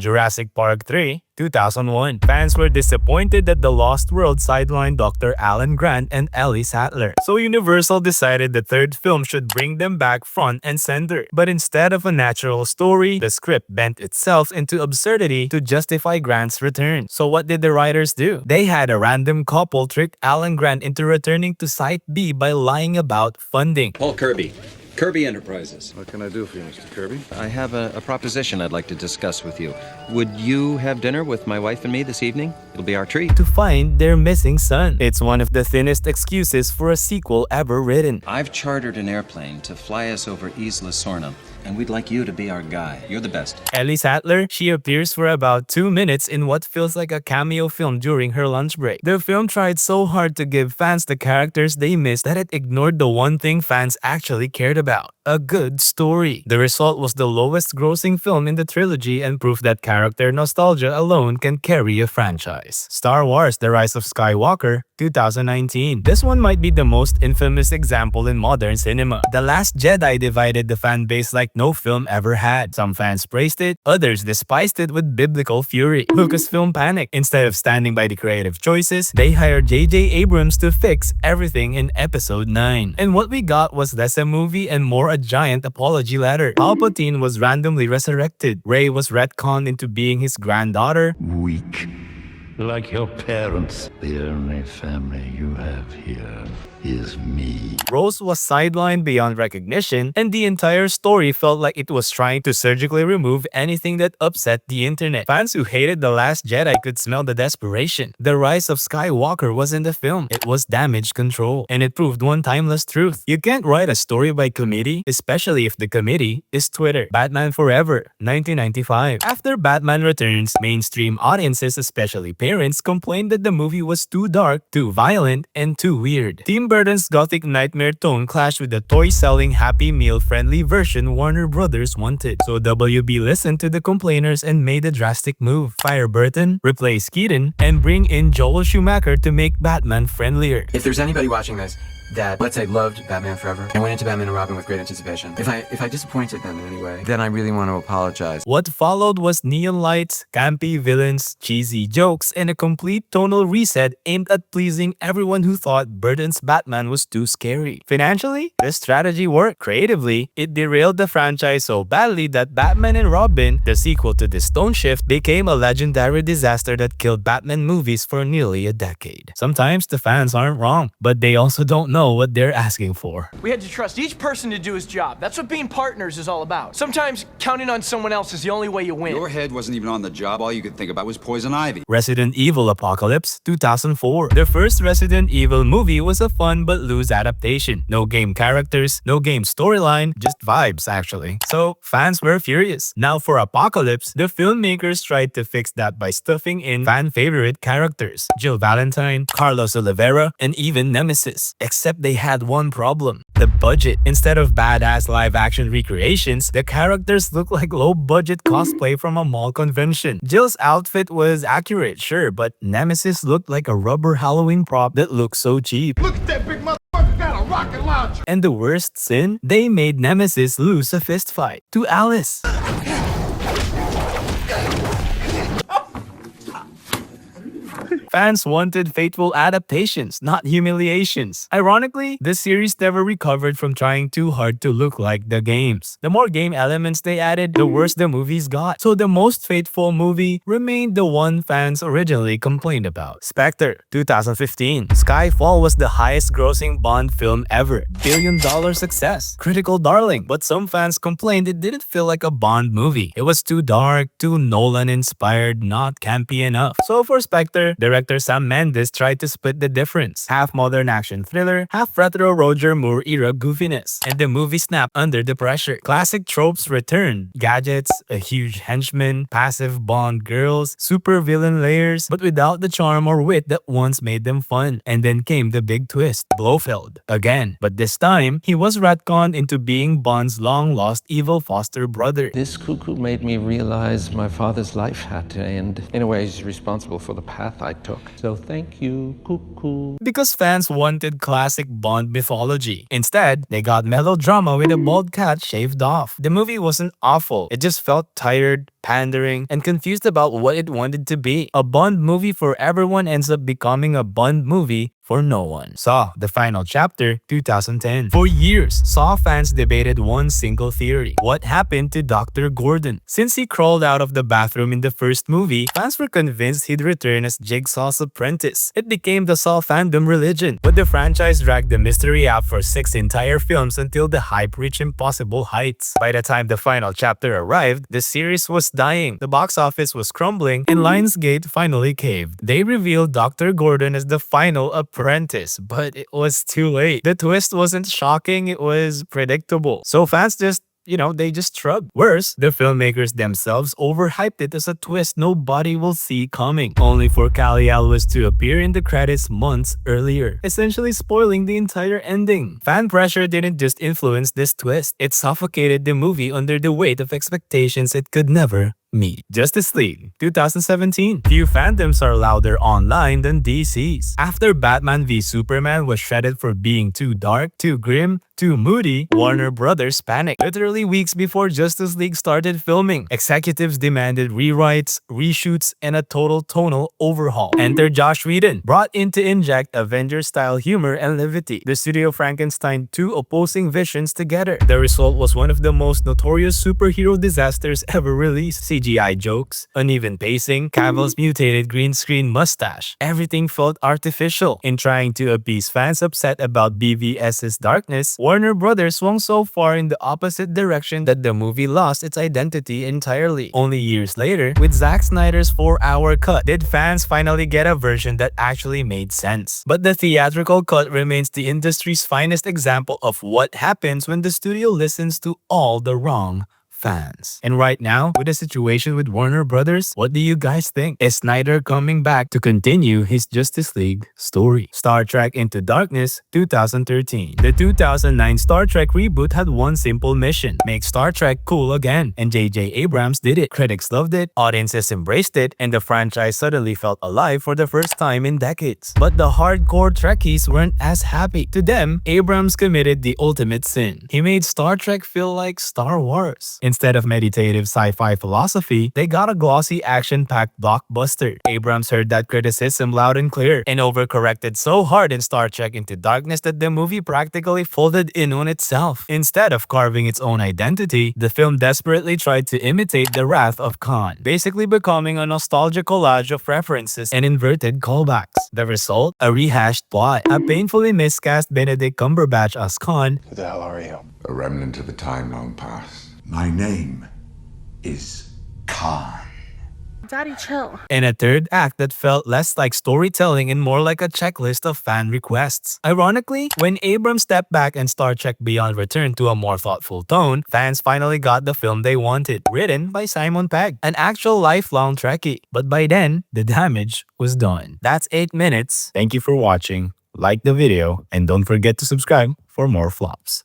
Jurassic Park III, 2001. Fans were disappointed that the Lost World sidelined Dr. Alan Grant and Ellie Sattler, so Universal decided the third film should bring them back front and center. But instead of a natural story, the script bent itself into absurdity to justify Grant's return. So what did the writers do? They had a random couple trick Alan Grant into returning to Site B by lying about funding. Paul Kirby. Kirby Enterprises. What can I do for you, Mr. Kirby? I have a proposition I'd like to discuss with you. Would you have dinner with my wife and me this evening? It'll be our treat. To find their missing son. It's one of the thinnest excuses for a sequel ever written. I've chartered an airplane to fly us over Isla Sorna, and we'd like you to be our guy. You're the best. Ellie Sattler, she appears for about 2 minutes in what feels like a cameo film during her lunch break. The film tried so hard to give fans the characters they missed that it ignored the one thing fans actually cared about: a good story. The result was the lowest grossing film in the trilogy and proof that character nostalgia alone can carry a franchise. Star Wars: The Rise of Skywalker, 2019. This one might be the most infamous example in modern cinema. The Last Jedi divided the fan base like no film ever had. Some fans praised it, others despised it with biblical fury. Lucasfilm panicked. Instead of standing by the creative choices, they hired J.J. Abrams to fix everything in Episode 9. And what we got was less a movie and more a giant apology letter. Palpatine was randomly resurrected. Rey was retconned into being his granddaughter. Weak. Like your parents. The only family you have here is me. Rose was sidelined beyond recognition, and the entire story felt like it was trying to surgically remove anything that upset the internet. Fans who hated The Last Jedi could smell the desperation. The Rise of Skywalker wasn't a film, it was damage control. And it proved one timeless truth: you can't write a story by committee, especially if the committee is Twitter. Batman Forever, 1995. After Batman Returns, mainstream audiences, especially parents, complained that the movie was too dark, too violent, and too weird. Tim Burton's gothic nightmare tone clashed with the toy-selling Happy Meal-friendly version Warner Brothers wanted. So WB listened to the complainers and made a drastic move: fire Burton, replace Keaton, and bring in Joel Schumacher to make Batman friendlier. If there's anybody watching this that, let's say, loved Batman Forever and went into Batman and Robin with great anticipation, if I disappointed them in any way, then I really want to apologize. What followed was neon lights, campy villains, cheesy jokes, and a complete tonal reset aimed at pleasing everyone who thought Burton's Batman was too scary. Financially, this strategy worked. Creatively, it derailed the franchise so badly that Batman and Robin, the sequel to the Stone Shift, became a legendary disaster that killed Batman movies for nearly a decade. Sometimes the fans aren't wrong, but they also don't know what they're asking for. We had to trust each person to do his job. That's what being partners is all about. Sometimes counting on someone else is the only way you win. Your head wasn't even on the job. All you could think about was Poison Ivy. Resident Evil Apocalypse, 2004. The first Resident Evil movie was a fun but loose adaptation. No game characters, no game storyline, just vibes actually. So fans were furious. Now for Apocalypse, the filmmakers tried to fix that by stuffing in fan favorite characters: Jill Valentine, Carlos Oliveira, and even Nemesis. Except they had one problem: the budget. Instead of badass live-action recreations, the characters looked like low-budget cosplay from a mall convention. Jill's outfit was accurate, sure, but Nemesis looked like a rubber Halloween prop that looked so cheap. Look at that big motherfucker, got a rocket launcher! And the worst sin? They made Nemesis lose a fist fight to Alice. Fans wanted faithful adaptations, not humiliations. Ironically, the series never recovered from trying too hard to look like the games. The more game elements they added, the worse the movies got. So the most faithful movie remained the one fans originally complained about: Spectre, 2015. Skyfall was the highest grossing Bond film ever. Billion-dollar success. Critical darling. But some fans complained it didn't feel like a Bond movie. It was too dark, too Nolan-inspired, not campy enough. So for Spectre, director Sam Mendes tried to split the difference: half modern action thriller, half retro Roger Moore era goofiness. And the movie snapped under the pressure. Classic tropes returned: gadgets, a huge henchman, passive Bond girls, super villain layers, but without the charm or wit that once made them fun. And then came the big twist: Blofeld again. But this time, he was retconned into being Bond's long-lost evil foster brother. This cuckoo made me realize my father's life had to end. In a way, he's responsible for the path I took. So thank you, cuckoo. Because fans wanted classic Bond mythology. Instead, they got melodrama with a bald cat shaved off. The movie wasn't awful. It just felt tired, pandering, and confused about what it wanted to be. A Bond movie for everyone ends up becoming a Bond movie for no one. Saw, the final chapter, 2010. For years, Saw fans debated one single theory. What happened to Dr. Gordon? Since he crawled out of the bathroom in the first movie, fans were convinced he'd return as Jigsaw's apprentice. It became the Saw fandom religion, but the franchise dragged the mystery out for 6 entire films until the hype reached impossible heights. By the time the final chapter arrived, the series was dying, the box office was crumbling, and Lionsgate finally caved. They revealed Dr. Gordon as the final apprentice, but it was too late. The twist wasn't shocking, it was predictable. So fans just they just shrugged. Worse, the filmmakers themselves overhyped it as a twist nobody will see coming, only for Kal-El to appear in the credits months earlier, essentially spoiling the entire ending. Fan pressure didn't just influence this twist, it suffocated the movie under the weight of expectations it could never meet. Justice League, 2017. Few fandoms are louder online than DC's. After Batman v Superman was shredded for being too dark, too grim, too moody, Warner Brothers panicked. Literally weeks before Justice League started filming, executives demanded rewrites, reshoots, and a total tonal overhaul. Enter Joss Whedon, brought in to inject Avengers-style humor and levity. The studio Frankensteined two opposing visions together. The result was one of the most notorious superhero disasters ever released. CGI jokes, uneven pacing, Cavill's mutated green screen mustache. Everything felt artificial. In trying to appease fans upset about BVS's darkness, Warner Brothers swung so far in the opposite direction that the movie lost its identity entirely. Only years later, with Zack Snyder's 4-hour cut, did fans finally get a version that actually made sense. But the theatrical cut remains the industry's finest example of what happens when the studio listens to all the wrong fans. And right now, with the situation with Warner Brothers, what do you guys think? Is Snyder coming back to continue his Justice League story? Star Trek Into Darkness, 2013. The 2009 Star Trek reboot had one simple mission: make Star Trek cool again. And J.J. Abrams did it. Critics loved it, audiences embraced it, and the franchise suddenly felt alive for the first time in decades. But the hardcore Trekkies weren't as happy. To them, Abrams committed the ultimate sin. He made Star Trek feel like Star Wars. Instead of meditative sci-fi philosophy, they got a glossy action-packed blockbuster. Abrams heard that criticism loud and clear and overcorrected so hard in Star Trek Into Darkness that the movie practically folded in on itself. Instead of carving its own identity, the film desperately tried to imitate the Wrath of Khan, basically becoming a nostalgic collage of references and inverted callbacks. The result? A rehashed plot. A painfully miscast Benedict Cumberbatch as Khan. Who the hell are you? A remnant of a time long past. My name is Khan. Daddy, chill. And a third act that felt less like storytelling and more like a checklist of fan requests. Ironically, when Abrams stepped back and Star Trek Beyond returned to a more thoughtful tone, fans finally got the film they wanted, written by Simon Pegg, an actual lifelong Trekkie. But by then, the damage was done. That's 8 minutes. Thank you for watching. Like the video and don't forget to subscribe for more flops.